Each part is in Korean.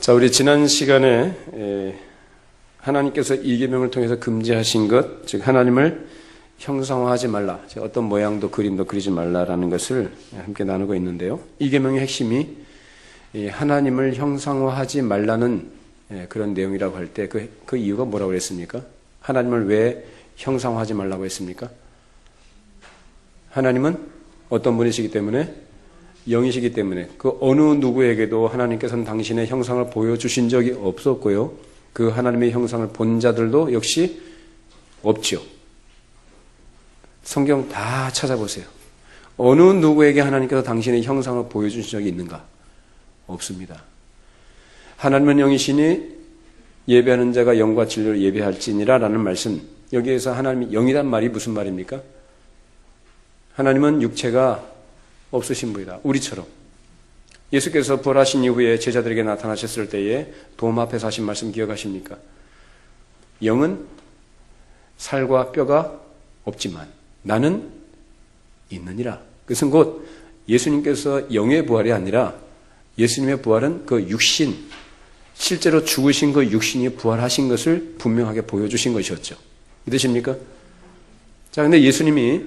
자, 우리 지난 시간에 하나님께서 이 계명을 통해서 금지하신 것, 즉 하나님을 형상화하지 말라, 즉 어떤 모양도 그림도 그리지 말라라는 것을 함께 나누고 있는데요. 이 계명의 핵심이 하나님을 형상화하지 말라는 그런 내용이라고 할 때 그 이유가 뭐라고 그랬습니까? 하나님을 왜 형상화하지 말라고 했습니까? 하나님은 어떤 분이시기 때문에? 영이시기 때문에 그 어느 누구에게도 하나님께서는 당신의 형상을 보여주신 적이 없었고요. 그 하나님의 형상을 본 자들도 역시 없죠. 성경 다 찾아보세요. 어느 누구에게 하나님께서 당신의 형상을 보여주신 적이 있는가? 없습니다. 하나님은 영이시니 예배하는 자가 영과 진리로 예배할지니라 라는 말씀, 여기에서 하나님이 영이란 말이 무슨 말입니까? 하나님은 육체가 없으신 분이다. 우리처럼. 예수께서 부활하신 이후에 제자들에게 나타나셨을 때에 도마 앞에서 하신 말씀 기억하십니까? 영은 살과 뼈가 없지만 나는 있느니라. 그것은 곧 예수님께서 영의 부활이 아니라 예수님의 부활은 그 육신, 실제로 죽으신 그 육신이 부활하신 것을 분명하게 보여주신 것이었죠. 믿으십니까? 자, 근데 예수님이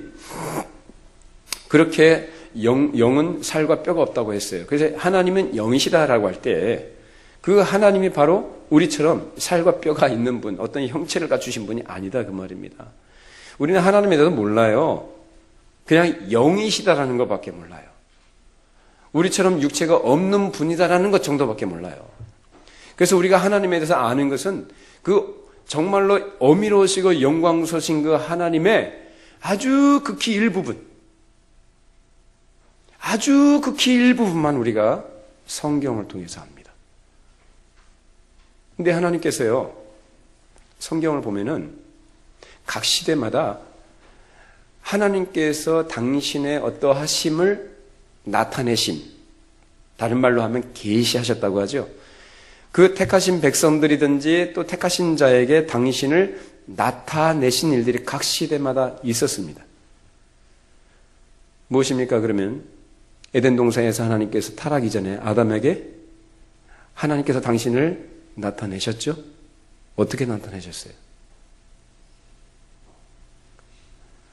그렇게 영은 살과 뼈가 없다고 했어요. 그래서 하나님은 영이시다라고 할 때 그 하나님이 바로 우리처럼 살과 뼈가 있는 분, 어떤 형체를 갖추신 분이 아니다 그 말입니다. 우리는 하나님에 대해서 몰라요. 그냥 영이시다라는 것밖에 몰라요. 우리처럼 육체가 없는 분이다라는 것 정도밖에 몰라요. 그래서 우리가 하나님에 대해서 아는 것은 그 정말로 어미로우시고 영광스러우신 그 하나님의 아주 극히 일부분, 아주 극히 일부분만 우리가 성경을 통해서 압니다. 근데 하나님께서요, 성경을 보면은 각 시대마다 하나님께서 당신의 어떠하심을 나타내신, 다른 말로 하면 계시하셨다고 하죠. 그 택하신 백성들이든지 또 택하신 자에게 당신을 나타내신 일들이 각 시대마다 있었습니다. 무엇입니까? 그러면 에덴 동산에서 하나님께서 타락이 전에 아담에게 하나님께서 당신을 나타내셨죠? 어떻게 나타내셨어요?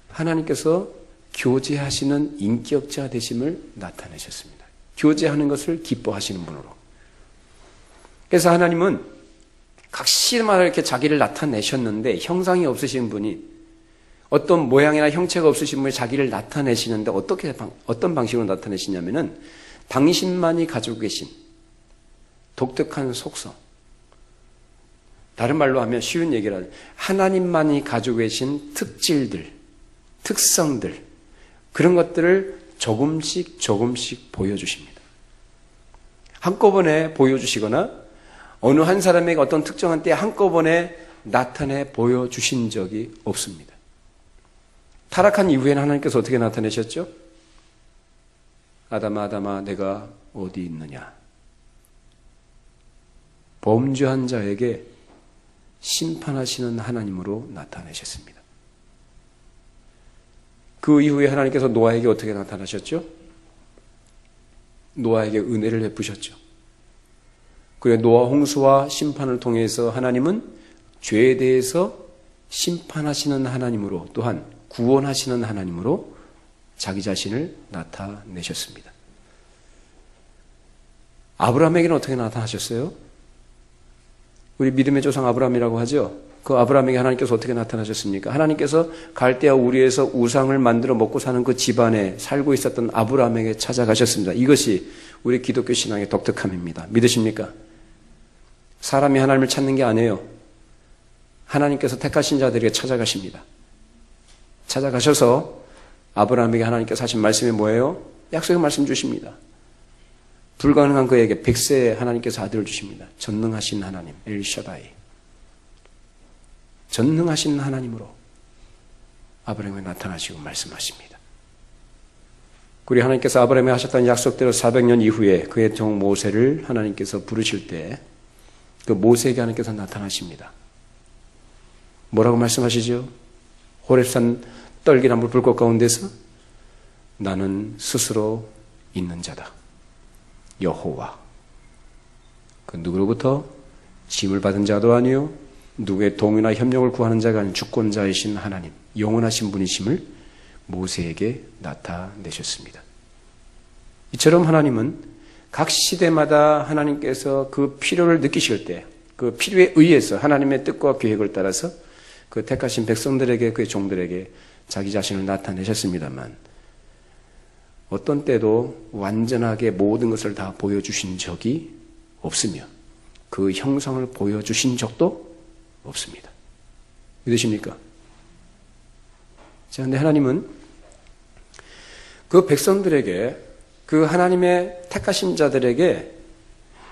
하나님께서 교제하시는 인격자 되심을 나타내셨습니다. 교제하는 것을 기뻐하시는 분으로. 그래서 하나님은 각 시대마다 이렇게 자기를 나타내셨는데 형상이 없으신 분이, 어떤 모양이나 형체가 없으신 분이 자기를 나타내시는데 어떤 방식으로 나타내시냐면은 당신만이 가지고 계신 독특한 속성, 다른 말로 하면 쉬운 얘기를 하면 하나님만이 가지고 계신 특질들, 특성들, 그런 것들을 조금씩 보여주십니다. 한꺼번에 보여주시거나 어느 한 사람에게 어떤 특정한 때에 한꺼번에 나타내 보여주신 적이 없습니다. 타락한 이후에는 하나님께서 어떻게 나타내셨죠? 아담아, 아담아, 내가 어디 있느냐? 범죄한 자에게 심판하시는 하나님으로 나타내셨습니다. 그 이후에 하나님께서 노아에게 어떻게 나타나셨죠? 노아에게 은혜를 베푸셨죠. 그리고 노아 홍수와 심판을 통해서 하나님은 죄에 대해서 심판하시는 하나님으로, 또한 구원하시는 하나님으로 자기 자신을 나타내셨습니다. 아브라함에게는 어떻게 나타나셨어요? 우리 믿음의 조상 아브라함이라고 하죠. 그 아브라함에게 하나님께서 어떻게 나타나셨습니까? 하나님께서 갈대아 우리에서 우상을 만들어 먹고 사는 그 집안에 살고 있었던 아브라함에게 찾아가셨습니다. 이것이 우리 기독교 신앙의 독특함입니다. 믿으십니까? 사람이 하나님을 찾는 게 아니에요. 하나님께서 택하신 자들에게 찾아가십니다. 찾아가셔서 아브라함에게 하나님께서 하신 말씀이 뭐예요? 약속의 말씀 주십니다. 불가능한 그에게 100세에 하나님께서 아들을 주십니다. 전능하신 하나님, 엘샤다이. 전능하신 하나님으로 아브라함에 나타나시고 말씀하십니다. 그리고 하나님께서 아브라함에 하셨던 약속대로 400년 이후에 그의 종 모세를 하나님께서 부르실 때 그 모세에게 하나님께서 나타나십니다. 뭐라고 말씀하시죠? 호렙산 떨기나무 불꽃 가운데서 나는 스스로 있는 자다. 여호와 그 누구로부터? 짐을 받은 자도 아니요 누구의 동의나 협력을 구하는 자가 아닌 주권자이신 하나님, 영원하신 분이심을 모세에게 나타내셨습니다. 이처럼 하나님은 각 시대마다 하나님께서 그 필요를 느끼실 때, 그 필요에 의해서 하나님의 뜻과 계획을 따라서 그 택하신 백성들에게, 그의 종들에게 자기 자신을 나타내셨습니다만, 어떤 때도 완전하게 모든 것을 다 보여주신 적이 없으며 그 형상을 보여주신 적도 없습니다. 믿으십니까? 자, 근데 하나님은 그 백성들에게, 그 하나님의 택하신 자들에게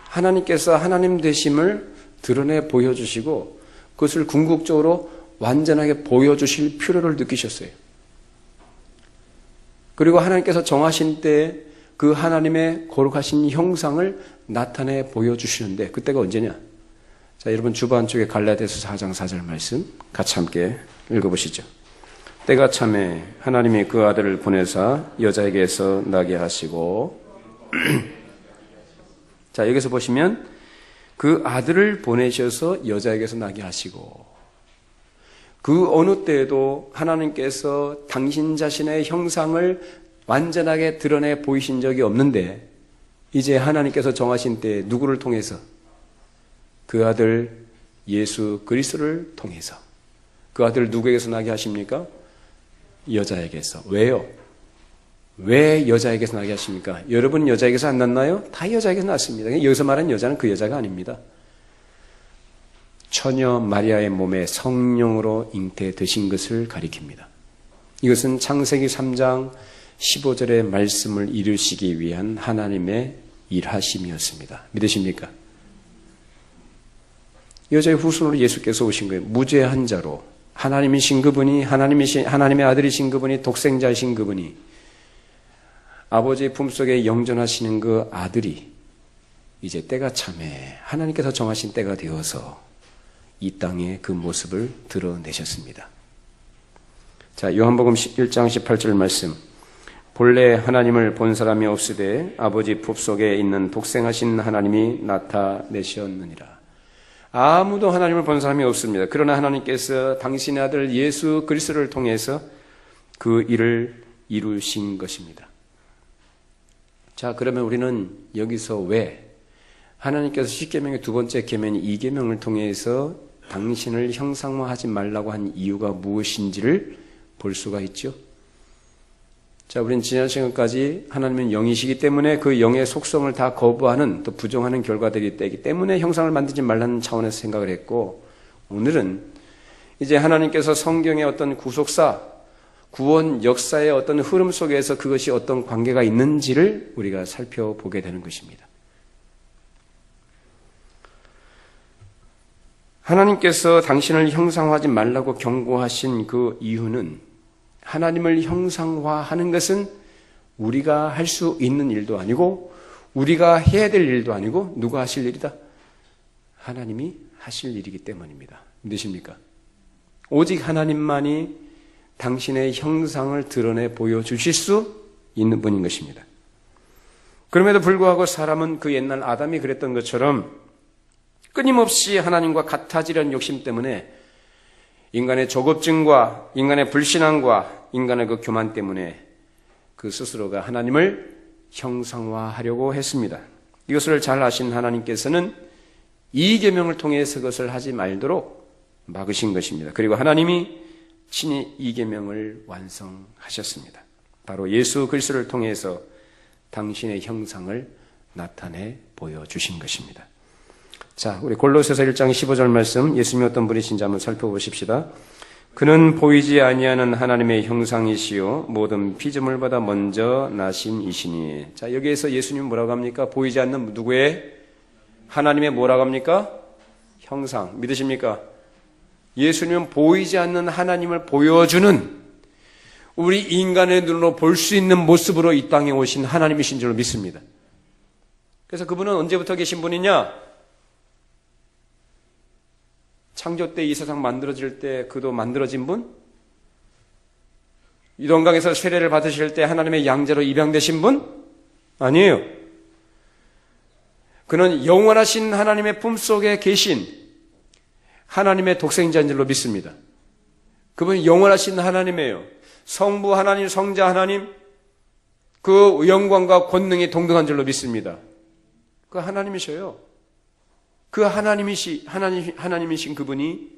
하나님께서 하나님 되심을 드러내 보여주시고 그것을 궁극적으로 완전하게 보여주실 필요를 느끼셨어요. 그리고 하나님께서 정하신 때에 그 하나님의 거룩하신 형상을 나타내 보여주시는데 그때가 언제냐? 자, 여러분 주보 안쪽에 갈라디아서 4장 4절 말씀 같이 함께 읽어보시죠. 때가 참에 하나님이 그 아들을 보내사 여자에게서 나게 하시고 자, 여기서 보시면 그 아들을 보내셔서 여자에게서 나게 하시고 그 어느 때에도 하나님께서 당신 자신의 형상을 완전하게 드러내 보이신 적이 없는데 이제 하나님께서 정하신 때에 누구를 통해서? 그 아들 예수 그리스도를 통해서. 그 아들을 누구에게서 나게 하십니까? 여자에게서. 왜요? 왜 여자에게서 나게 하십니까? 여러분 여자에게서 안 났나요? 다 여자에게서 났습니다. 여기서 말하는 여자는 그 여자가 아닙니다. 처녀 마리아의 몸에 성령으로 잉태되신 것을 가리킵니다. 이것은 창세기 3장 15절의 말씀을 이루시기 위한 하나님의 일하심이었습니다. 믿으십니까? 여자의 후손으로 예수께서 오신 거예요. 무죄한 자로 하나님이신 그분이, 하나님의 아들이신 그분이, 독생자이신 그분이, 아버지의 품속에 영전하시는 그 아들이 이제 때가 참에 하나님께서 정하신 때가 되어서 이 땅에 그 모습을 드러내셨습니다. 자, 요한복음 1장 18절 말씀. 본래 하나님을 본 사람이 없으되 아버지 품속에 있는 독생하신 하나님이 나타내셨느니라. 아무도 하나님을 본 사람이 없습니다. 그러나 하나님께서 당신의 아들 예수 그리스도를 통해서 그 일을 이루신 것입니다. 자, 그러면 우리는 여기서 왜 하나님께서 10계명의 두 번째 계명인 2계명을 통해서 당신을 형상화하지 말라고 한 이유가 무엇인지를 볼 수가 있죠. 자, 우리는 지난 시간까지 하나님은 영이시기 때문에 그 영의 속성을 다 거부하는, 또 부정하는 결과들이 되기 때문에 형상을 만들지 말라는 차원에서 생각을 했고, 오늘은 이제 하나님께서 성경의 어떤 구속사, 구원 역사의 어떤 흐름 속에서 그것이 어떤 관계가 있는지를 우리가 살펴보게 되는 것입니다. 하나님께서 당신을 형상화하지 말라고 경고하신 그 이유는 하나님을 형상화하는 것은 우리가 할 수 있는 일도 아니고 우리가 해야 될 일도 아니고 누가 하실 일이다? 하나님이 하실 일이기 때문입니다. 믿으십니까? 오직 하나님만이 당신의 형상을 드러내 보여주실 수 있는 분인 것입니다. 그럼에도 불구하고 사람은 그 옛날 아담이 그랬던 것처럼 끊임없이 하나님과 같아지려는 욕심 때문에 인간의 조급증과 인간의 불신앙과 인간의 그 교만 때문에 그 스스로가 하나님을 형상화하려고 했습니다. 이것을 잘 아신 하나님께서는 이 계명을 통해서 그것을 하지 말도록 막으신 것입니다. 그리고 하나님이 친히 이 계명을 완성하셨습니다. 바로 예수 그리스도를 통해서 당신의 형상을 나타내 보여주신 것입니다. 자, 우리 골로새서 1장 15절 말씀, 예수님이 어떤 분이신지 한번 살펴보십시다. 그는 보이지 아니하는 하나님의 형상이시요 모든 피조물 보다 먼저 나신 이시니. 자, 여기에서 예수님은 뭐라고 합니까? 보이지 않는 누구의? 하나님의 뭐라고 합니까? 형상. 믿으십니까? 예수님은 보이지 않는 하나님을 보여주는, 우리 인간의 눈으로 볼 수 있는 모습으로 이 땅에 오신 하나님이신 줄로 믿습니다. 그래서 그분은 언제부터 계신 분이냐? 창조 때 이 세상 만들어질 때 그도 만들어진 분? 이동강에서 세례를 받으실 때 하나님의 양자로 입양되신 분? 아니에요. 그는 영원하신 하나님의 품속에 계신 하나님의 독생자인 줄로 믿습니다. 그분이 영원하신 하나님이에요. 성부 하나님, 성자 하나님, 그 영광과 권능이 동등한 줄로 믿습니다. 그 하나님이셔요. 그 하나님이신 그분이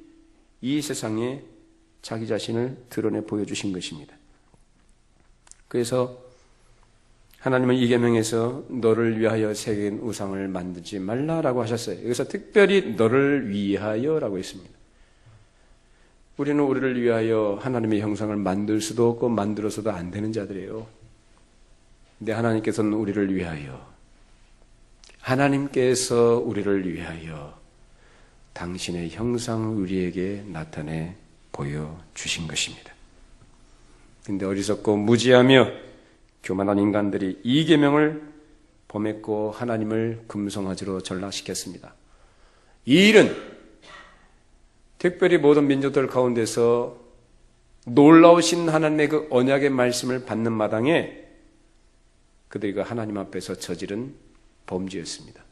이 세상에 자기 자신을 드러내 보여주신 것입니다. 그래서 하나님은 이 계명에서 너를 위하여 새긴 우상을 만들지 말라라고 하셨어요. 여기서 특별히 너를 위하여라고 했습니다. 우리는 우리를 위하여 하나님의 형상을 만들 수도 없고 만들어서도 안 되는 자들이에요. 근데 하나님께서는 우리를 위하여, 하나님께서 우리를 위하여 당신의 형상을 우리에게 나타내 보여주신 것입니다. 근데 어리석고 무지하며 교만한 인간들이 이 계명을 범했고 하나님을 금송아지로 전락시켰습니다. 이 일은 특별히 모든 민족들 가운데서 놀라우신 하나님의 그 언약의 말씀을 받는 마당에 그들이 그 하나님 앞에서 저지른 범죄였습니다.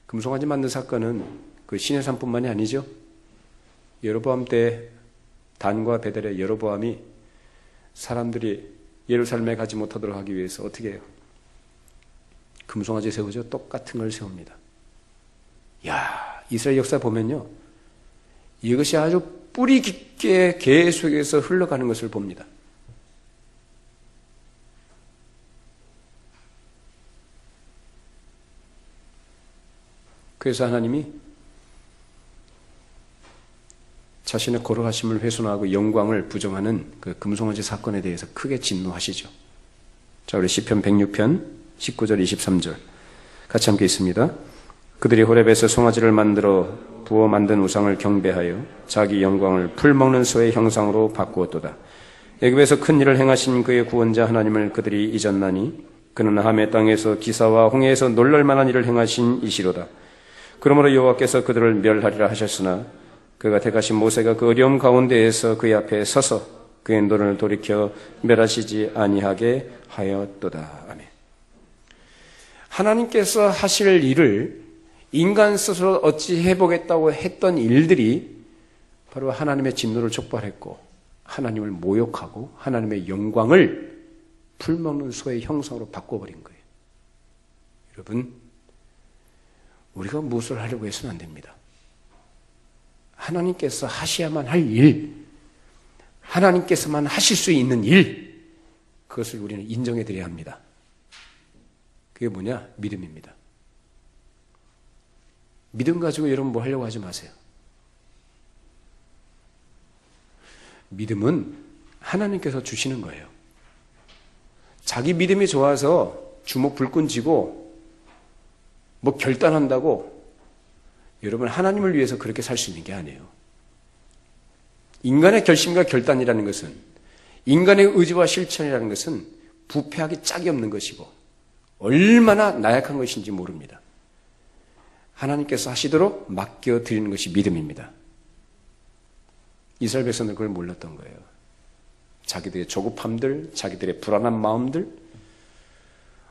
금송아지 만든 사건은 그 신의 산뿐만이 아니죠. 여로보암 때 단과 베델의 여로보암이 사람들이 예루살렘에 가지 못하도록 하기 위해서 어떻게 해요? 금송아지 세우죠. 똑같은 걸 세웁니다. 야, 이스라엘 역사 보면요, 이것이 아주 뿌리 깊게 계속해서 흘러가는 것을 봅니다. 그래서 하나님이 자신의 거룩하심을 훼손하고 영광을 부정하는 그 금송아지 사건에 대해서 크게 진노하시죠. 자, 우리 시편 106편 19절 23절 같이 함께 있습니다. 그들이 호렙에서 송아지를 만들어 부어 만든 우상을 경배하여 자기 영광을 풀먹는 소의 형상으로 바꾸었도다. 애굽에서 큰 일을 행하신 그의 구원자 하나님을 그들이 잊었나니 그는 함의 땅에서 기사와 홍해에서 놀랄만한 일을 행하신 이시로다. 그러므로 여호와께서 그들을 멸하리라 하셨으나 그가 택하신 모세가 그 어려움 가운데에서 그의 앞에 서서 그의 노를 돌이켜 멸하시지 아니하게 하였도다. 아멘. 하나님께서 하실 일을 인간 스스로 어찌 해보겠다고 했던 일들이 바로 하나님의 진노를 촉발했고 하나님을 모욕하고 하나님의 영광을 풀먹는 소의 형상으로 바꿔버린 거예요. 여러분, 우리가 무엇을 하려고 해서는 안 됩니다. 하나님께서 하셔야만 할 일, 하나님께서만 하실 수 있는 일, 그것을 우리는 인정해 드려야 합니다. 그게 뭐냐? 믿음입니다. 믿음 가지고 여러분 뭐 하려고 하지 마세요. 믿음은 하나님께서 주시는 거예요. 자기 믿음이 좋아서 주먹 불끈 쥐고 뭐 결단한다고 여러분 하나님을 위해서 그렇게 살 수 있는 게 아니에요. 인간의 결심과 결단이라는 것은, 인간의 의지와 실천이라는 것은 부패하기 짝이 없는 것이고 얼마나 나약한 것인지 모릅니다. 하나님께서 하시도록 맡겨드리는 것이 믿음입니다. 이스라엘 백성들은 그걸 몰랐던 거예요. 자기들의 조급함들, 자기들의 불안한 마음들,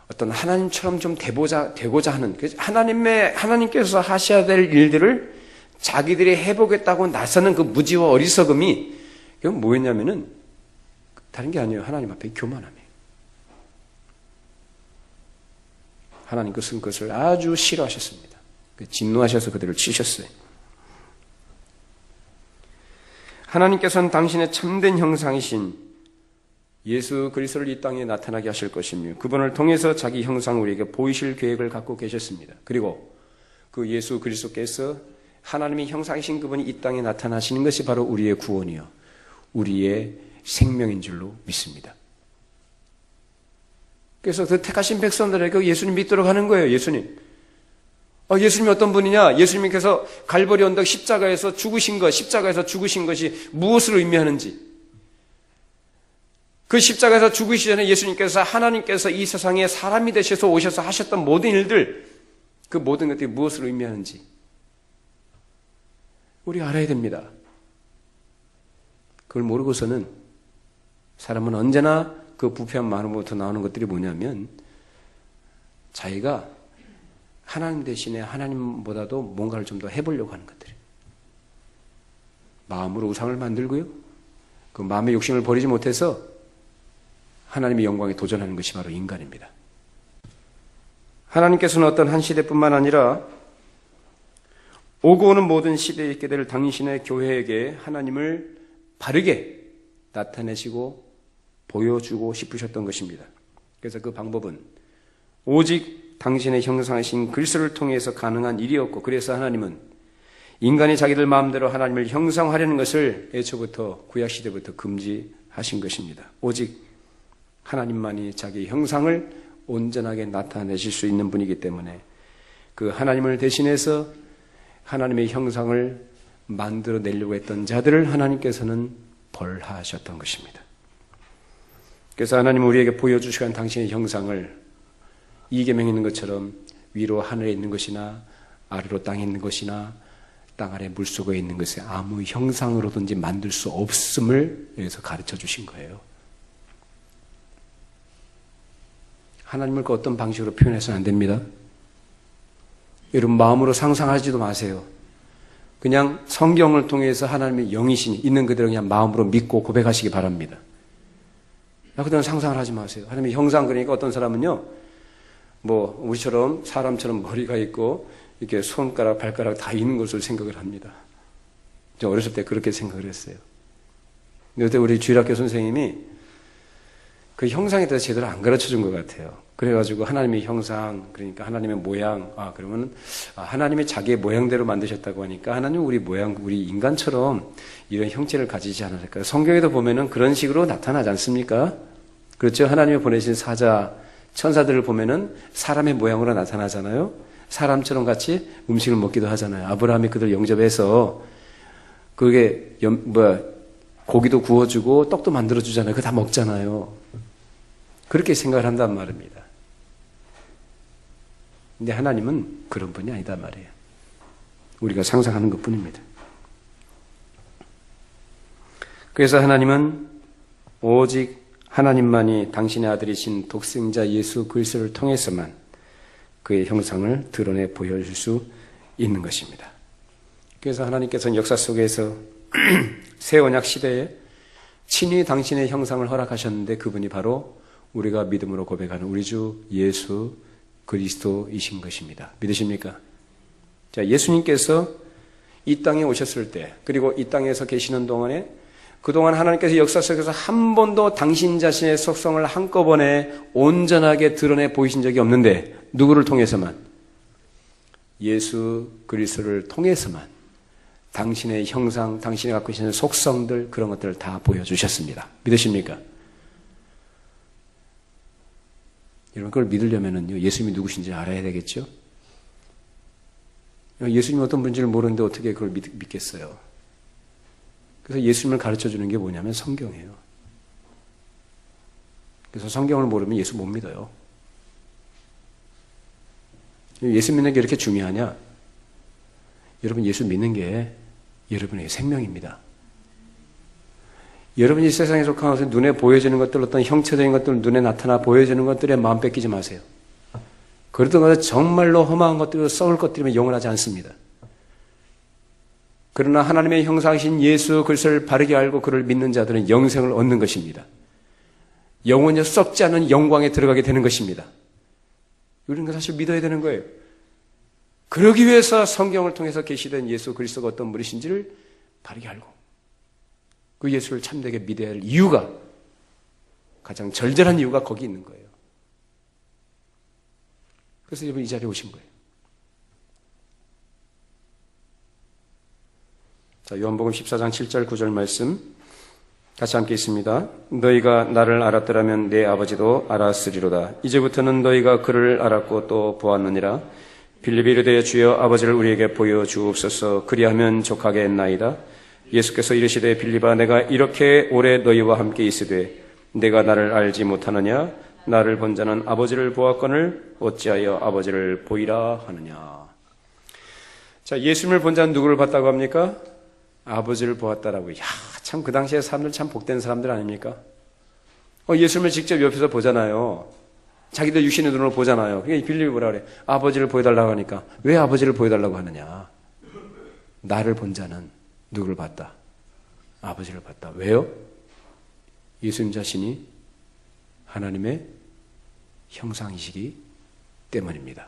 어떤 하나님처럼 좀 되고자 하는, 하나님께서 하셔야 될 일들을 자기들이 해보겠다고 나서는 그 무지와 어리석음이, 이건 뭐였냐면은, 다른 게 아니에요. 하나님 앞에 교만함이에요. 하나님께서는 그것을 아주 싫어하셨습니다. 진노하셔서 그들을 치셨어요. 하나님께서는 당신의 참된 형상이신 예수 그리스도를 이 땅에 나타나게 하실 것이며 그분을 통해서 자기 형상을 우리에게 보이실 계획을 갖고 계셨습니다. 그리고 그 예수 그리스도께서 하나님의 형상이신 그분이 이 땅에 나타나시는 것이 바로 우리의 구원이요 우리의 생명인 줄로 믿습니다. 그래서 그 택하신 백성들에게 예수님 믿도록 하는 거예요. 예수님. 예수님이 어떤 분이냐? 예수님께서 갈보리 언덕 십자가에서 죽으신 것이 무엇을 의미하는지, 그 십자가에서 죽으시기 전에 예수님께서 하나님께서 이 세상에 사람이 되셔서 오셔서 하셨던 모든 일들, 그 모든 것들이 무엇을 의미하는지 우리가 알아야 됩니다. 그걸 모르고서는 사람은 언제나 그 부패한 마음으로부터 나오는 것들이 뭐냐면 자기가 하나님 대신에 하나님보다도 뭔가를 좀 더 해보려고 하는 것들이에요. 마음으로 우상을 만들고요. 그 마음의 욕심을 버리지 못해서 하나님의 영광에 도전하는 것이 바로 인간입니다. 하나님께서는 어떤 한 시대뿐만 아니라 오고 오는 모든 시대에 있게 될 당신의 교회에게 하나님을 바르게 나타내시고 보여주고 싶으셨던 것입니다. 그래서 그 방법은 오직 당신의 형상이신 그리스도를 통해서 가능한 일이었고, 그래서 하나님은 인간이 자기들 마음대로 하나님을 형상화하려는 것을 애초부터 구약시대부터 금지하신 것입니다. 오직 하나님만이 자기 형상을 온전하게 나타내실 수 있는 분이기 때문에 그 하나님을 대신해서 하나님의 형상을 만들어내려고 했던 자들을 하나님께서는 벌하셨던 것입니다. 그래서 하나님은 우리에게 보여주시간 당신의 형상을 이 계명에 있는 것처럼 위로 하늘에 있는 것이나 아래로 땅에 있는 것이나 땅 아래 물속에 있는 것에 아무 형상으로든지 만들 수 없음을 여기서 가르쳐 주신 거예요. 하나님을 그 어떤 방식으로 표현해서는 안 됩니다. 여러분 마음으로 상상하지도 마세요. 그냥 성경을 통해서 하나님의 영이신 있는 그대로 그냥 마음으로 믿고 고백하시기 바랍니다. 그다음 상상을 하지 마세요. 하나님의 형상, 그러니까 어떤 사람은요, 뭐 우리처럼 사람처럼 머리가 있고 이렇게 손가락, 발가락 다 있는 것을 생각을 합니다. 저 어렸을 때 그렇게 생각을 했어요. 근데 그때 우리 주일학교 선생님이 그 형상에 대해서 제대로 안 가르쳐 준 것 같아요. 그래가지고 하나님의 형상, 그러니까 하나님의 모양, 그러면 하나님이 자기의 모양대로 만드셨다고 하니까 하나님 우리 모양, 우리 인간처럼 이런 형체를 가지지 않을까요? 성경에도 보면은 그런 식으로 나타나지 않습니까? 그렇죠? 하나님이 보내신 사자, 천사들을 보면은 사람의 모양으로 나타나잖아요. 사람처럼 같이 음식을 먹기도 하잖아요. 아브라함이 그들 영접해서 그게 고기도 구워주고 떡도 만들어주잖아요. 그거 다 먹잖아요. 그렇게 생각을 한단 말입니다. 근데 하나님은 그런 분이 아니다 말이에요. 우리가 상상하는 것 뿐입니다. 그래서 하나님은 오직 하나님만이 당신의 아들이신 독생자 예수 그리스도를 통해서만 그의 형상을 드러내 보여줄 수 있는 것입니다. 그래서 하나님께서는 역사 속에서 새 언약 시대에 친히 당신의 형상을 허락하셨는데 그분이 바로 우리가 믿음으로 고백하는 우리 주 예수 그리스도이신 것입니다. 믿으십니까? 자, 예수님께서 이 땅에 오셨을 때, 그리고 이 땅에서 계시는 동안에 그동안 하나님께서 역사 속에서 한 번도 당신 자신의 속성을 한꺼번에 온전하게 드러내 보이신 적이 없는데 누구를 통해서만? 예수 그리스도를 통해서만 당신의 형상, 당신이 갖고 계시는 속성들, 그런 것들을 다 보여주셨습니다. 믿으십니까? 여러분, 그걸 믿으려면은요, 예수님이 누구신지 알아야 되겠죠? 예수님이 어떤 분인지를 모르는데 어떻게 그걸 믿겠어요? 그래서 예수님을 가르쳐 주는 게 뭐냐면 성경이에요. 그래서 성경을 모르면 예수 못 믿어요. 예수 믿는 게 이렇게 중요하냐? 여러분, 예수 믿는 게 여러분의 생명입니다. 여러분이 세상에 속한 것을 눈에 보여지는 것들, 어떤 형체적인 것들, 눈에 나타나 보여지는 것들에 마음 뺏기지 마세요. 그러던 것은 정말로 험한 것들이고 썩을 것들이면 영원하지 않습니다. 그러나 하나님의 형상이신 예수 그리스도를 바르게 알고 그를 믿는 자들은 영생을 얻는 것입니다. 영원히 썩지 않은 영광에 들어가게 되는 것입니다. 우리는 사실 믿어야 되는 거예요. 그러기 위해서 성경을 통해서 계시된 예수 그리스도가 어떤 분이신지를 바르게 알고 그 예수를 참되게 믿어야 할 이유가, 가장 절절한 이유가 거기 있는 거예요. 그래서 여러분 이 자리에 오신 거예요. 자, 요한복음 14장 7절 9절 말씀 같이 함께 있습니다. 너희가 나를 알았더라면 내 아버지도 알았으리로다. 이제부터는 너희가 그를 알았고 또 보았느니라. 빌립이 이르되 주여 아버지를 우리에게 보여주옵소서. 그리하면 족하겠나이다. 예수께서 이르시되 빌립아, 내가 이렇게 오래 너희와 함께 있으되 내가 나를 알지 못하느냐? 나를 본 자는 아버지를 보았거늘 어찌하여 아버지를 보이라 하느냐? 자, 예수님을 본 자는 누구를 봤다고 합니까? 아버지를 보았다라고요. 참 그 당시에 사람들 참 복된 사람들 아닙니까? 예수님을 직접 옆에서 보잖아요. 자기들 육신의 눈으로 보잖아요. 그러니까 빌립이 뭐라 그래? 아버지를 보여달라고 하니까 왜 아버지를 보여달라고 하느냐? 나를 본 자는 누구를 봤다? 아버지를 봤다. 왜요? 예수님 자신이 하나님의 형상이시기 때문입니다.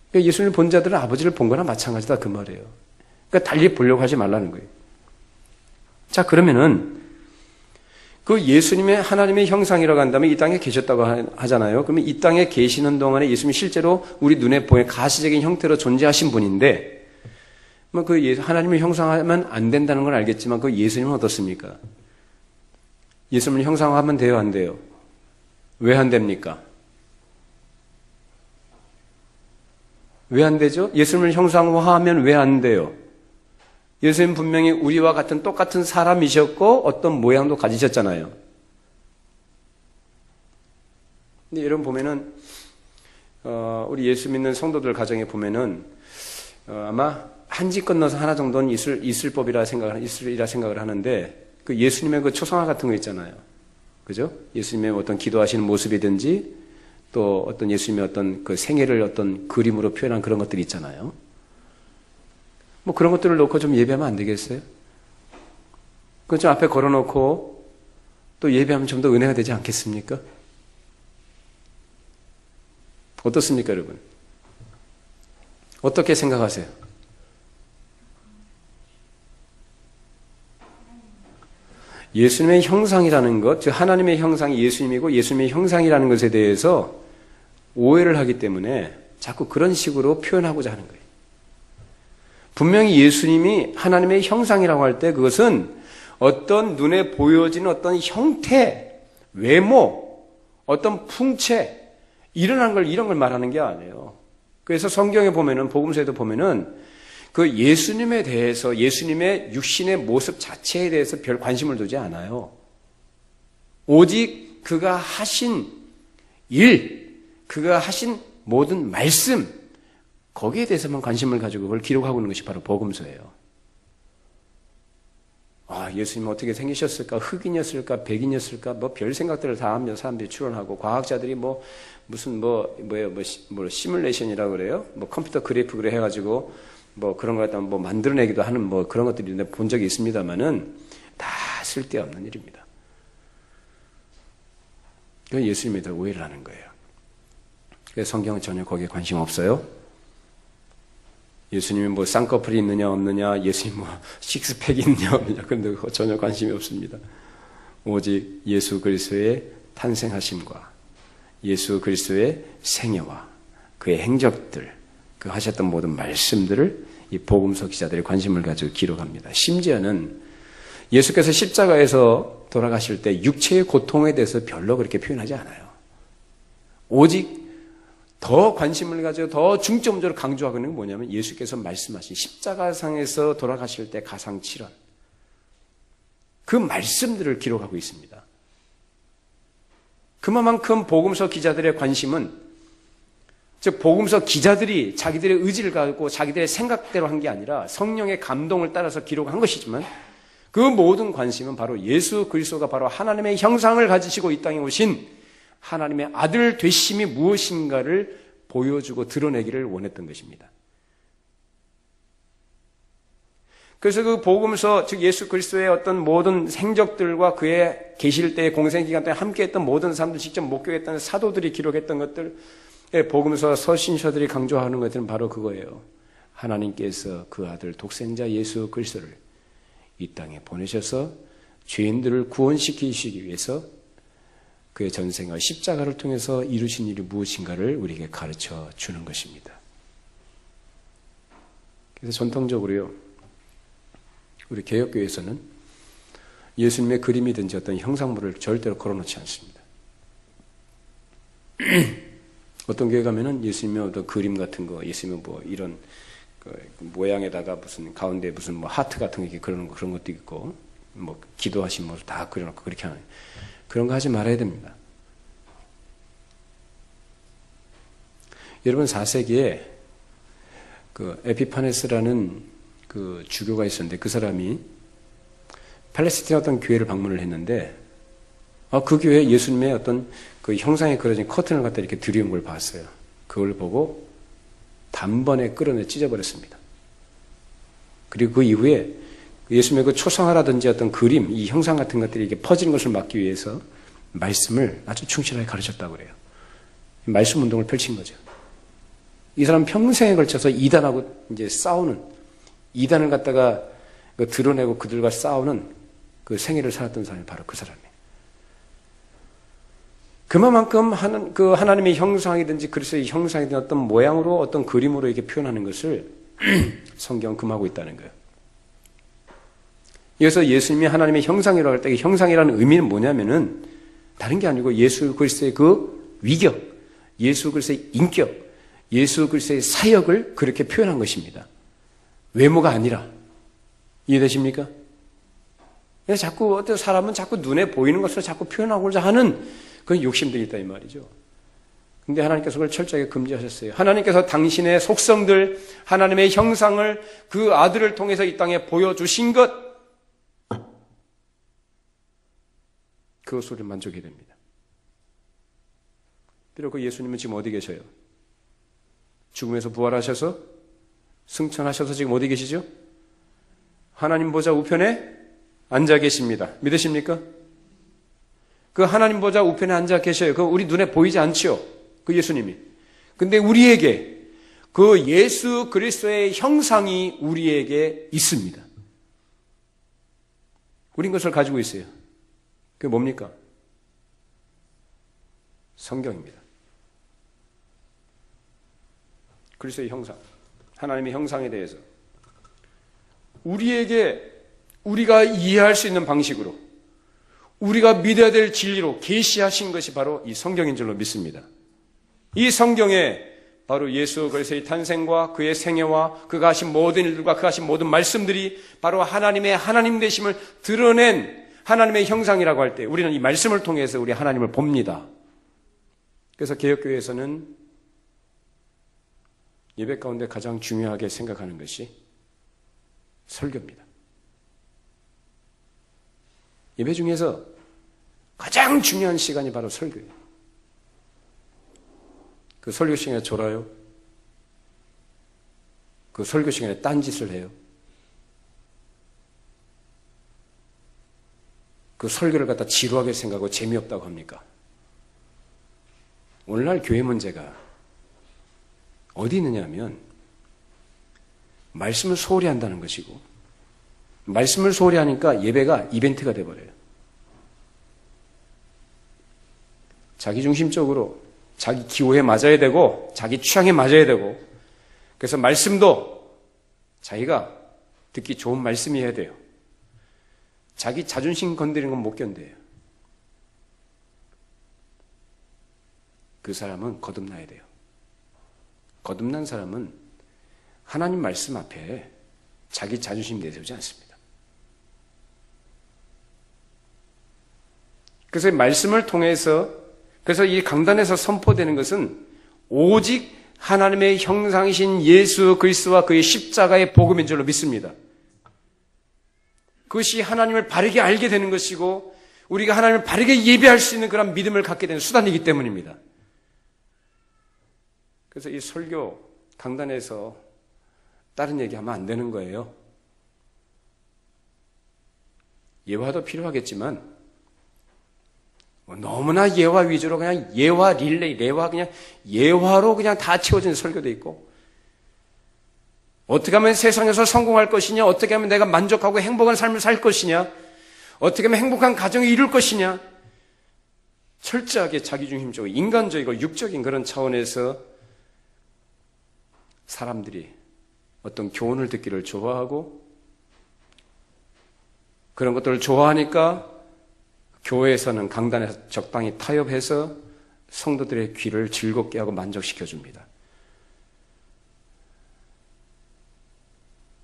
그러니까 예수님을 본 자들은 아버지를 본 거나 마찬가지다 그 말이에요. 그러니까 달리 보려고 하지 말라는 거예요. 자, 그러면은 그 예수님의 하나님의 형상이라고 한다면 이 땅에 계셨다고 하잖아요. 그러면 이 땅에 계시는 동안에 예수님이 실제로 우리 눈에 보이는 가시적인 형태로 존재하신 분인데, 뭐 그 하나님을 형상하면 안 된다는 건 알겠지만 그 예수님은 어떻습니까? 예수님을 형상화하면 돼요, 안 돼요? 왜 안 됩니까? 왜 안 되죠? 예수님을 형상화하면 왜 안 돼요? 예수님 분명히 우리와 같은 똑같은 사람이셨고 어떤 모양도 가지셨잖아요. 근데 여러분 보면은 우리 예수 믿는 성도들 가정에 보면은 아마 한 집 건너서 하나 정도는 있을 법이라 생각을 하는데 그 예수님의 그 초상화 같은 거 있잖아요. 그죠? 예수님의 어떤 기도하시는 모습이든지 또 어떤 예수님의 어떤 그 생애를 어떤 그림으로 표현한 그런 것들이 있잖아요. 뭐 그런 것들을 놓고 좀 예배하면 안 되겠어요? 그건 좀 앞에 걸어놓고 또 예배하면 좀 더 은혜가 되지 않겠습니까? 어떻습니까, 여러분? 어떻게 생각하세요? 예수님의 형상이라는 것, 즉 하나님의 형상이 예수님이고 예수님의 형상이라는 것에 대해서 오해를 하기 때문에 자꾸 그런 식으로 표현하고자 하는 거예요. 분명히 예수님이 하나님의 형상이라고 할 때 그것은 어떤 눈에 보여지는 어떤 형태, 외모, 어떤 풍채, 이런 걸 말하는 게 아니에요. 그래서 성경에 보면은, 복음서에도 보면은 그 예수님에 대해서, 예수님의 육신의 모습 자체에 대해서 별 관심을 두지 않아요. 오직 그가 하신 일, 그가 하신 모든 말씀, 거기에 대해서만 관심을 가지고 그걸 기록하고 있는 것이 바로 복음서예요. 아, 예수님 어떻게 생기셨을까? 흑인이었을까? 백인이었을까? 뭐 별 생각들을 다 하면서 사람들이 추론하고 과학자들이 시뮬레이션이라고 그래요? 뭐 컴퓨터 그래프를 해가지고 뭐 그런 거 갖다 뭐 만들어내기도 하는 뭐 그런 것들이 본 적이 있습니다만은 다 쓸데없는 일입니다. 그건 예수님에 대해 오해를 하는 거예요. 그래서 성경은 전혀 거기에 관심 없어요. 예수님이 뭐 쌍꺼풀이 있느냐 없느냐, 예수님 뭐 식스팩이 있느냐 없느냐, 그런데 전혀 관심이 없습니다. 오직 예수 그리스도의 탄생하심과 예수 그리스도의 생애와 그의 행적들, 그 하셨던 모든 말씀들을 이 복음서 기자들이 관심을 가지고 기록합니다. 심지어는 예수께서 십자가에서 돌아가실 때 육체의 고통에 대해서 별로 그렇게 표현하지 않아요. 오직 더 관심을 가지고 더 중점적으로 강조하고 있는 게 뭐냐면 예수께서 말씀하신 십자가상에서 돌아가실 때 가상칠언, 그 말씀들을 기록하고 있습니다. 그만큼 복음서 기자들의 관심은, 즉 복음서 기자들이 자기들의 의지를 가지고 자기들의 생각대로 한 게 아니라 성령의 감동을 따라서 기록한 것이지만 그 모든 관심은 바로 예수 그리스도가 바로 하나님의 형상을 가지시고 이 땅에 오신 하나님의 아들 되심이 무엇인가를 보여주고 드러내기를 원했던 것입니다. 그래서 그 복음서, 즉 예수 그리스도의 어떤 모든 행적들과 그의 계실 때의 공생기간 동안 함께했던 모든 사람들, 직접 목격했던 사도들이 기록했던 것들, 복음서 서신서들이 강조하는 것들은 바로 그거예요. 하나님께서 그 아들 독생자 예수 그리스도를 이 땅에 보내셔서 죄인들을 구원시키시기 위해서 그의 전생과 십자가를 통해서 이루신 일이 무엇인가를 우리에게 가르쳐 주는 것입니다. 그래서 전통적으로요, 우리 개혁교회에서는 예수님의 그림이든지 어떤 형상물을 절대로 걸어놓지 않습니다. 어떤 교회 가면은 예수님의 어떤 그림 같은 거, 예수님의 뭐 이런 그 모양에다가 무슨 가운데 무슨 뭐 하트 같은 게 그런 것도 있고, 뭐 기도하신 모습 다 그려놓고 그렇게 하는, 그런 거 하지 말아야 됩니다. 여러분 4세기에 그 에피파네스라는 그 주교가 있었는데 그 사람이 팔레스티나 어떤 교회를 방문을 했는데 그 교회에 예수님의 어떤 그 형상에 그려진 커튼을 갖다 이렇게 들이운 걸 봤어요. 그걸 보고 단번에 끌어내 찢어버렸습니다. 그리고 그 이후에 예수님의 그 초상화라든지 어떤 그림, 이 형상 같은 것들이 이렇게 퍼지는 것을 막기 위해서 말씀을 아주 충실하게 가르쳤다고 그래요. 말씀 운동을 펼친 거죠. 이 사람 평생에 걸쳐서 이단하고 이제 싸우는, 이단을 갖다가 드러내고 그들과 싸우는 그 생애를 살았던 사람이 바로 그 사람이에요. 그만큼 하나님의 형상이든지 그리스도의 형상이든지 어떤 모양으로 어떤 그림으로 이렇게 표현하는 것을 성경은 금하고 있다는 거예요. 여기서 예수님이 하나님의 형상이라고 할 때 형상이라는 의미는 뭐냐면은 다른 게 아니고 예수 그리스도의 그 위격, 예수 그리스도의 인격, 예수 그리스도의 사역을 그렇게 표현한 것입니다. 외모가 아니라. 이해되십니까? 자꾸 어떤 사람은 자꾸 눈에 보이는 것으로 자꾸 표현하고자 하는 그런 욕심들이 있다 이 말이죠. 근데 하나님께서 그걸 철저하게 금지하셨어요. 하나님께서 당신의 속성들, 하나님의 형상을 그 아들을 통해서 이 땅에 보여주신 것, 그것으로 만족해야 됩니다. 비록 그 예수님은 지금 어디 계셔요? 죽음에서 부활하셔서 승천하셔서 지금 어디 계시죠? 하나님 보좌 우편에 앉아 계십니다. 믿으십니까? 그 하나님 보좌 우편에 앉아 계셔요. 그 우리 눈에 보이지 않죠? 그 예수님이. 근데 우리에게 그 예수 그리스도의 형상이 우리에게 있습니다. 우린 그것을 가지고 있어요. 그게 뭡니까? 성경입니다. 그리스도의 형상, 하나님의 형상에 대해서 우리에게 우리가 이해할 수 있는 방식으로 우리가 믿어야 될 진리로 계시하신 것이 바로 이 성경인 줄로 믿습니다. 이 성경에 바로 예수 그리스도의 탄생과 그의 생애와 그가 하신 모든 일들과 그가 하신 모든 말씀들이 바로 하나님의 하나님 되심을 드러낸 하나님의 형상이라고 할 때 우리는 이 말씀을 통해서 우리 하나님을 봅니다. 그래서 개혁교회에서는 예배 가운데 가장 중요하게 생각하는 것이 설교입니다. 예배 중에서 가장 중요한 시간이 바로 설교예요. 그 설교 시간에 졸아요? 그 설교 시간에 딴짓을 해요? 그 설교를 갖다 지루하게 생각하고 재미없다고 합니까? 오늘날 교회 문제가 어디 있느냐 하면 말씀을 소홀히 한다는 것이고 말씀을 소홀히 하니까 예배가 이벤트가 돼버려요. 자기중심적으로 자기 기호에 맞아야 되고 자기 취향에 맞아야 되고 그래서 말씀도 자기가 듣기 좋은 말씀이어야 돼요. 자기 자존심 건드리는 건 못 견뎌요. 그 사람은 거듭나야 돼요. 거듭난 사람은 하나님 말씀 앞에 자기 자존심 내세우지 않습니다. 그래서 말씀을 통해서 그래서 이 강단에서 선포되는 것은 오직 하나님의 형상이신 예수 그리스도와 그의 십자가의 복음인 줄로 믿습니다. 그것이 하나님을 바르게 알게 되는 것이고 우리가 하나님을 바르게 예배할 수 있는 그런 믿음을 갖게 되는 수단이기 때문입니다. 그래서 이 설교 강단에서 다른 얘기하면 안 되는 거예요. 예화도 필요하겠지만 너무나 예화 위주로 그냥 예화 릴레이, 그냥 예화로 그냥 다 채워진 설교도 있고 어떻게 하면 세상에서 성공할 것이냐, 어떻게 하면 내가 만족하고 행복한 삶을 살 것이냐, 어떻게 하면 행복한 가정을 이룰 것이냐, 철저하게 자기중심적이고 인간적이고 육적인 그런 차원에서 사람들이 어떤 교훈을 듣기를 좋아하고 그런 것들을 좋아하니까 교회에서는 강단에서 적당히 타협해서 성도들의 귀를 즐겁게 하고 만족시켜줍니다.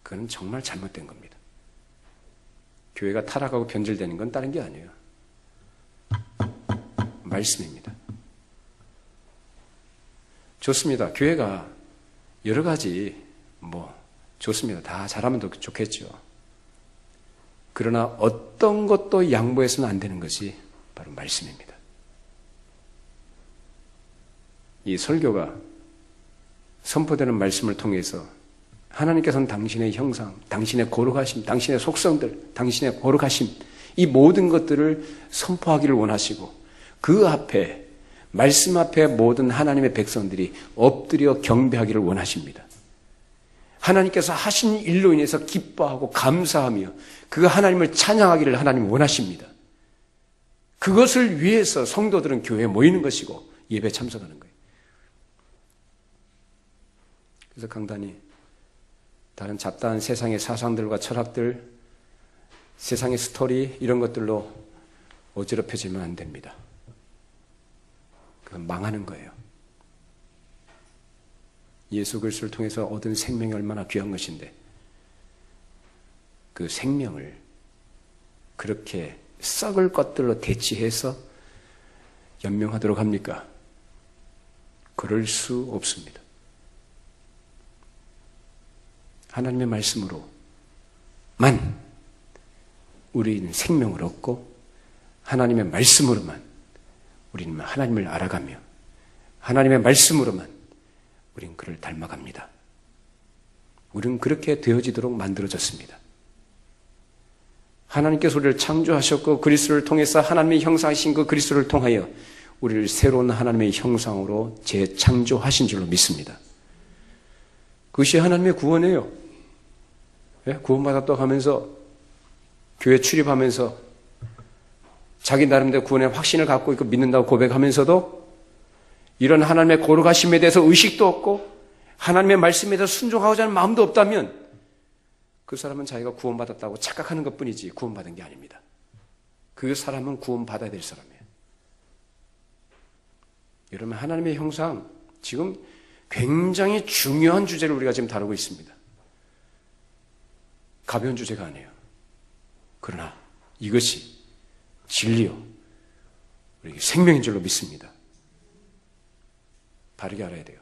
그건 정말 잘못된 겁니다. 교회가 타락하고 변질되는 건 다른 게 아니에요. 말씀입니다. 좋습니다. 교회가 여러 가지 좋습니다. 다 잘하면 더 좋겠죠. 그러나 어떤 것도 양보해서는 안 되는 것이 바로 바로 말씀입니다. 이 설교가 선포되는 말씀을 통해서 하나님께서는 당신의 형상, 당신의 거룩하심, 당신의 속성들, 당신의 거룩하심, 이 모든 것들을 선포하기를 원하시고 그 앞에, 말씀 앞에 모든 하나님의 백성들이 엎드려 경배하기를 원하십니다. 하나님께서 하신 일로 인해서 기뻐하고 감사하며 그 하나님을 찬양하기를 하나님 원하십니다. 그것을 위해서 성도들은 교회에 모이는 것이고 예배에 참석하는 거예요. 그래서 강단이 다른 잡다한 세상의 사상들과 철학들, 세상의 스토리 이런 것들로 어지럽혀지면 안 됩니다. 그건 망하는 거예요. 예수 그리스도를 통해서 얻은 생명이 얼마나 귀한 것인데 그 생명을 그렇게 썩을 것들로 대치해서 연명하도록 합니까? 그럴 수 없습니다. 하나님의 말씀으로만 우리는 생명을 얻고 하나님의 말씀으로만 우리는 하나님을 알아가며 하나님의 말씀으로만 우리는 그를 닮아갑니다. 우리는 그렇게 되어지도록 만들어졌습니다. 하나님께서 우리를 창조하셨고 그리스도를 통해서 하나님의 형상이신 그 그리스도를 통하여 우리를 새로운 하나님의 형상으로 재창조하신 줄로 믿습니다. 그것이 하나님의 구원이에요. 구원받았다고 하면서 교회 출입하면서 자기 나름대로 구원의 확신을 갖고 있고 믿는다고 고백하면서도 이런 하나님의 거룩하심에 대해서 의식도 없고 하나님의 말씀에 대해서 순종하고자 하는 마음도 없다면 그 사람은 자기가 구원받았다고 착각하는 것뿐이지 구원받은 게 아닙니다. 그 사람은 구원받아야 될 사람이에요. 여러분, 하나님의 형상, 지금 굉장히 중요한 주제를 우리가 지금 다루고 있습니다. 가벼운 주제가 아니에요. 그러나 이것이 진리요, 우리 생명인 줄로 믿습니다. 바르게 알아야 돼요.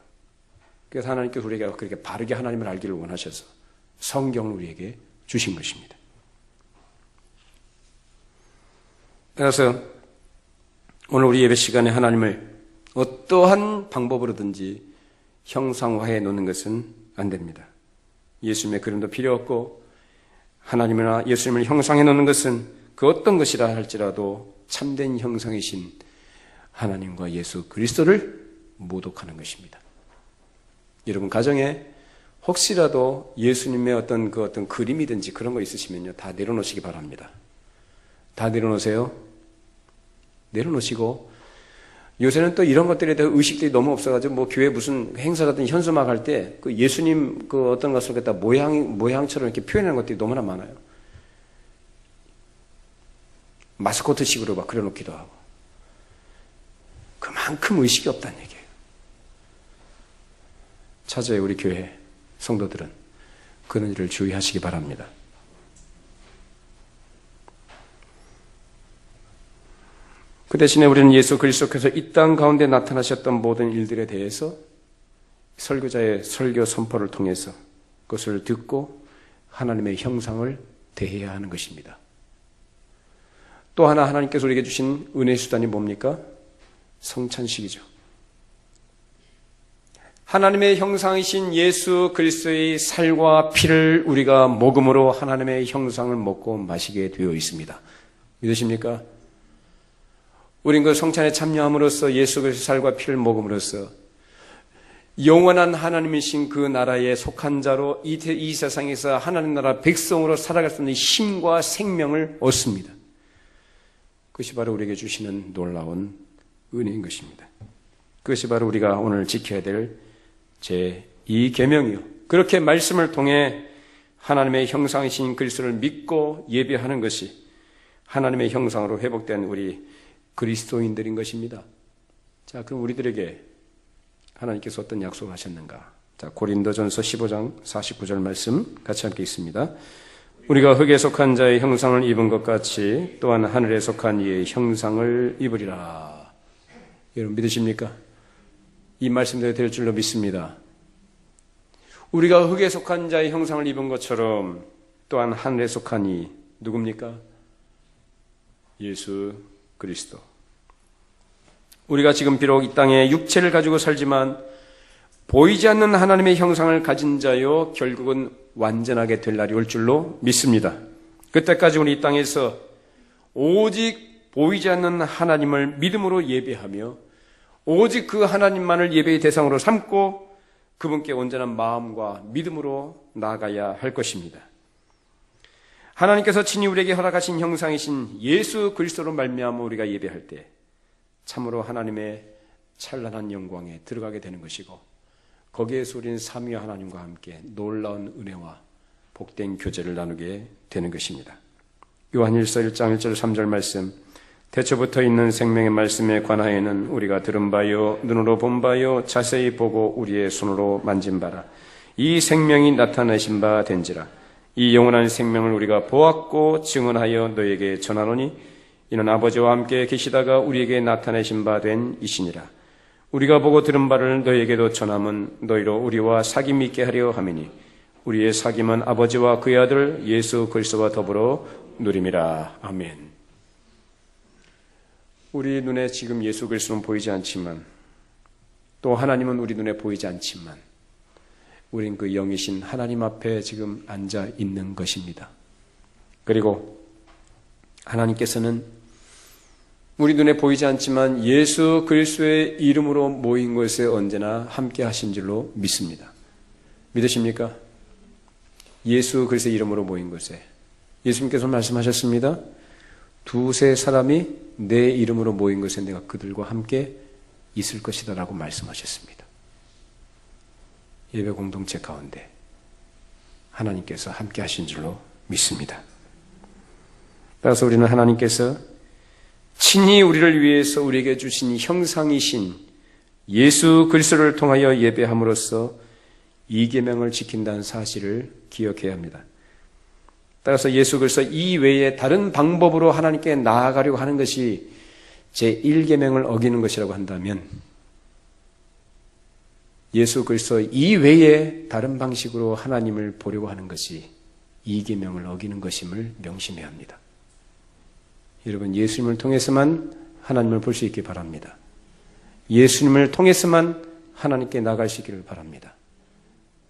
그래서 하나님께서 우리에게 그렇게 바르게 하나님을 알기를 원하셔서 성경을 우리에게 주신 것입니다. 따라서 오늘 우리 예배 시간에 하나님을 어떠한 방법으로든지 형상화해 놓는 것은 안 됩니다. 예수님의 그림도 필요 없고 하나님이나 예수님을 형상해 놓는 것은 그 어떤 것이라 할지라도 참된 형상이신 하나님과 예수 그리스도를 모독하는 것입니다. 여러분 가정에 혹시라도 예수님의 어떤 그림이든지 그런 거 있으시면요, 다 내려놓으시기 바랍니다. 다 내려놓으세요. 내려놓으시고, 요새는 또 이런 것들에 대한 의식들이 너무 없어가지고, 뭐 교회 무슨 행사라든지 현수막 할 때, 그 예수님 그 어떤 것을 갖다 모양처럼 이렇게 표현하는 것들이 너무나 많아요. 마스코트식으로 막 그려놓기도 하고. 그만큼 의식이 없다는 얘기예요. 찾아요, 우리 교회 성도들은. 그런 일을 주의하시기 바랍니다. 그 대신에 우리는 예수 그리스도께서 이 땅 가운데 나타나셨던 모든 일들에 대해서 설교자의 설교 선포를 통해서 그것을 듣고 하나님의 형상을 대해야 하는 것입니다. 또 하나 하나님께서 우리에게 주신 은혜의 수단이 뭡니까? 성찬식이죠. 하나님의 형상이신 예수 그리스도의 살과 피를 우리가 먹음으로 하나님의 형상을 먹고 마시게 되어 있습니다. 믿으십니까? 우린 그 성찬에 참여함으로써 예수 그리스도의 살과 피를 먹음으로써 영원한 하나님이신 그 나라에 속한 자로 이 세상에서 하나님 나라 백성으로 살아갈 수 있는 힘과 생명을 얻습니다. 그것이 바로 우리에게 주시는 놀라운 은혜인 것입니다. 그것이 바로 우리가 오늘 지켜야 될 제2 계명이요, 그렇게 말씀을 통해 하나님의 형상이신 그리스도를 믿고 예배하는 것이 하나님의 형상으로 회복된 우리 그리스도인들인 것입니다. 자, 그럼 우리들에게 하나님께서 어떤 약속을 하셨는가? 자, 고린도전서 15장 49절 말씀 같이 함께 읽습니다. 우리가 흙에 속한 자의 형상을 입은 것 같이 또한 하늘에 속한 이의 형상을 입으리라. 여러분 믿으십니까? 이 말씀대로 될 줄로 믿습니다. 우리가 흙에 속한 자의 형상을 입은 것처럼 또한 하늘에 속한 이 누굽니까? 예수 그리스도, 우리가 지금 비록 이 땅에 육체를 가지고 살지만 보이지 않는 하나님의 형상을 가진 자요 결국은 완전하게 될 날이 올 줄로 믿습니다. 그때까지 우리 이 땅에서 오직 보이지 않는 하나님을 믿음으로 예배하며 오직 그 하나님만을 예배의 대상으로 삼고 그분께 온전한 마음과 믿음으로 나아가야 할 것입니다. 하나님께서 친히 우리에게 허락하신 형상이신 예수 그리스도로 말미암아 우리가 예배할 때 참으로 하나님의 찬란한 영광에 들어가게 되는 것이고 거기에서 우리는 삼위 하나님과 함께 놀라운 은혜와 복된 교제를 나누게 되는 것입니다. 요한일서 1장 1절 3절 말씀, 태초부터 있는 생명의 말씀에 관하여는 우리가 들은 바요 눈으로 본 바요 자세히 보고 우리의 손으로 만진 바라. 이 생명이 나타내신 바 된지라. 이 영원한 생명을 우리가 보았고 증언하여 너에게 전하노니 이는 아버지와 함께 계시다가 우리에게 나타내신 바 된 이시니라. 우리가 보고 들은 바를 너에게도 전함은 너희로 우리와 사귐 있게 하려 함이니 우리의 사귐은 아버지와 그의 아들 예수 그리스도와 더불어 누림이라. 아멘. 우리 눈에 지금 예수 그리스도는 보이지 않지만 또 하나님은 우리 눈에 보이지 않지만 우린 그 영이신 하나님 앞에 지금 앉아 있는 것입니다. 그리고 하나님께서는 우리 눈에 보이지 않지만 예수 그리스도의 이름으로 모인 것에 언제나 함께 하신 줄로 믿습니다. 믿으십니까? 예수 그리스도의 이름으로 모인 것에 예수님께서 말씀하셨습니다. 두세 사람이 내 이름으로 모인 것에 내가 그들과 함께 있을 것이다 라고 말씀하셨습니다. 예배 공동체 가운데 하나님께서 함께 하신 줄로 믿습니다. 따라서 우리는 하나님께서 친히 우리를 위해서 우리에게 주신 형상이신 예수 그리스도를 통하여 예배함으로써 이 계명을 지킨다는 사실을 기억해야 합니다. 따라서 예수 그리스도 이외에 다른 방법으로 하나님께 나아가려고 하는 것이 제1계명을 어기는 것이라고 한다면 예수 그리스도 이외에 다른 방식으로 하나님을 보려고 하는 것이 2계명을 어기는 것임을 명심해야 합니다. 여러분, 예수님을 통해서만 하나님을 볼 수 있기 바랍니다. 예수님을 통해서만 하나님께 나갈 수 있기를 바랍니다.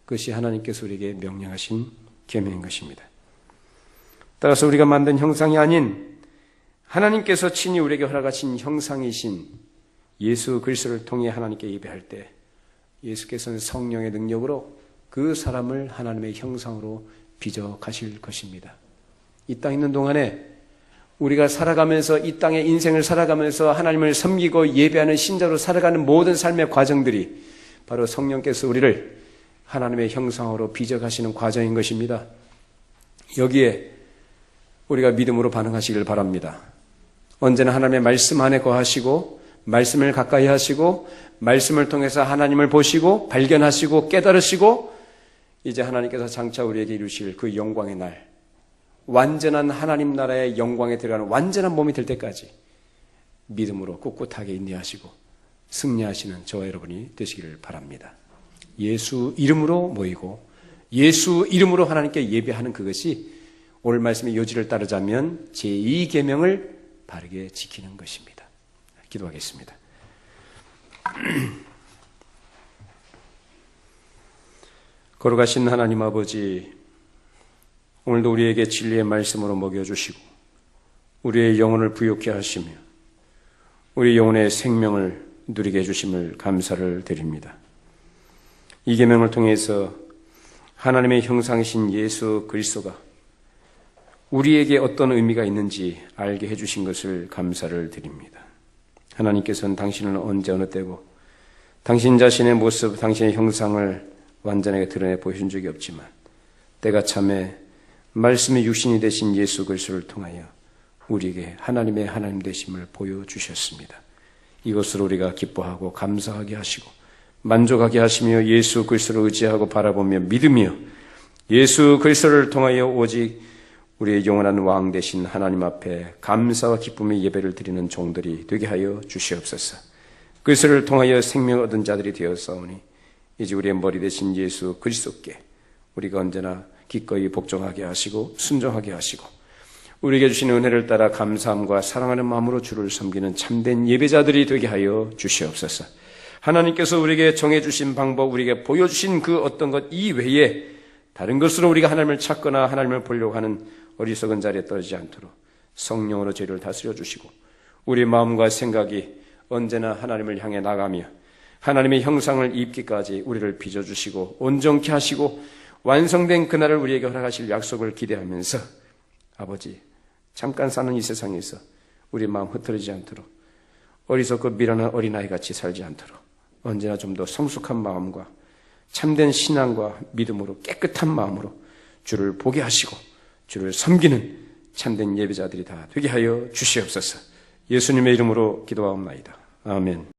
그것이 하나님께서 우리에게 명령하신 계명인 것입니다. 따라서 우리가 만든 형상이 아닌 하나님께서 친히 우리에게 허락하신 형상이신 예수 그리스도를 통해 하나님께 예배할 때 예수께서는 성령의 능력으로 그 사람을 하나님의 형상으로 빚어 가실 것입니다. 이 땅에 있는 동안에 우리가 살아가면서 이 땅의 인생을 살아가면서 하나님을 섬기고 예배하는 신자로 살아가는 모든 삶의 과정들이 바로 성령께서 우리를 하나님의 형상으로 빚어 가시는 과정인 것입니다. 여기에 우리가 믿음으로 반응하시길 바랍니다. 언제나 하나님의 말씀 안에 거하시고 말씀을 가까이 하시고 말씀을 통해서 하나님을 보시고 발견하시고 깨달으시고 이제 하나님께서 장차 우리에게 이루실 그 영광의 날, 완전한 하나님 나라의 영광에 들어가는 완전한 몸이 될 때까지 믿음으로 꿋꿋하게 인내하시고 승리하시는 저와 여러분이 되시기를 바랍니다. 예수 이름으로 모이고 예수 이름으로 하나님께 예배하는 그것이 오늘 말씀의 요지를 따르자면 제2계명을 바르게 지키는 것입니다. 기도하겠습니다. 거룩하신 하나님 아버지, 오늘도 우리에게 진리의 말씀으로 먹여주시고 우리의 영혼을 부욕케 하시며 우리 영혼의 생명을 누리게 해주심을 감사를 드립니다. 이 계명을 통해서 하나님의 형상이신 예수 그리스도가 우리에게 어떤 의미가 있는지 알게 해주신 것을 감사를 드립니다. 하나님께서는 당신을 언제 어느 때고 당신 자신의 모습, 당신의 형상을 완전하게 드러내 보여준 적이 없지만 때가 참에 말씀의 육신이 되신 예수 그리스도를 통하여 우리에게 하나님의 하나님 되심을 보여주셨습니다. 이것으로 우리가 기뻐하고 감사하게 하시고 만족하게 하시며 예수 그리스도를 의지하고 바라보며 믿으며 예수 그리스도를 통하여 오직 우리의 영원한 왕 되신 하나님 앞에 감사와 기쁨의 예배를 드리는 종들이 되게 하여 주시옵소서. 그리스도를 통하여 생명을 얻은 자들이 되었사오니 이제 우리의 머리 되신 예수 그리스도께 우리가 언제나 기꺼이 복종하게 하시고 순종하게 하시고 우리에게 주신 은혜를 따라 감사함과 사랑하는 마음으로 주를 섬기는 참된 예배자들이 되게 하여 주시옵소서. 하나님께서 우리에게 정해주신 방법, 우리에게 보여주신 그 어떤 것 이외에 다른 것으로 우리가 하나님을 찾거나 하나님을 보려고 하는 어리석은 자리에 떨어지지 않도록 성령으로 저희를 다스려 주시고 우리 마음과 생각이 언제나 하나님을 향해 나가며 하나님의 형상을 입기까지 우리를 빚어주시고 온전케 하시고 완성된 그날을 우리에게 허락하실 약속을 기대하면서 아버지, 잠깐 사는 이 세상에서 우리 마음 흐트러지지 않도록 어리석고 미련한 어린아이같이 살지 않도록 언제나 좀 더 성숙한 마음과 참된 신앙과 믿음으로 깨끗한 마음으로 주를 보게 하시고 주를 섬기는 참된 예배자들이 다 되게 하여 주시옵소서. 예수님의 이름으로 기도하옵나이다. 아멘.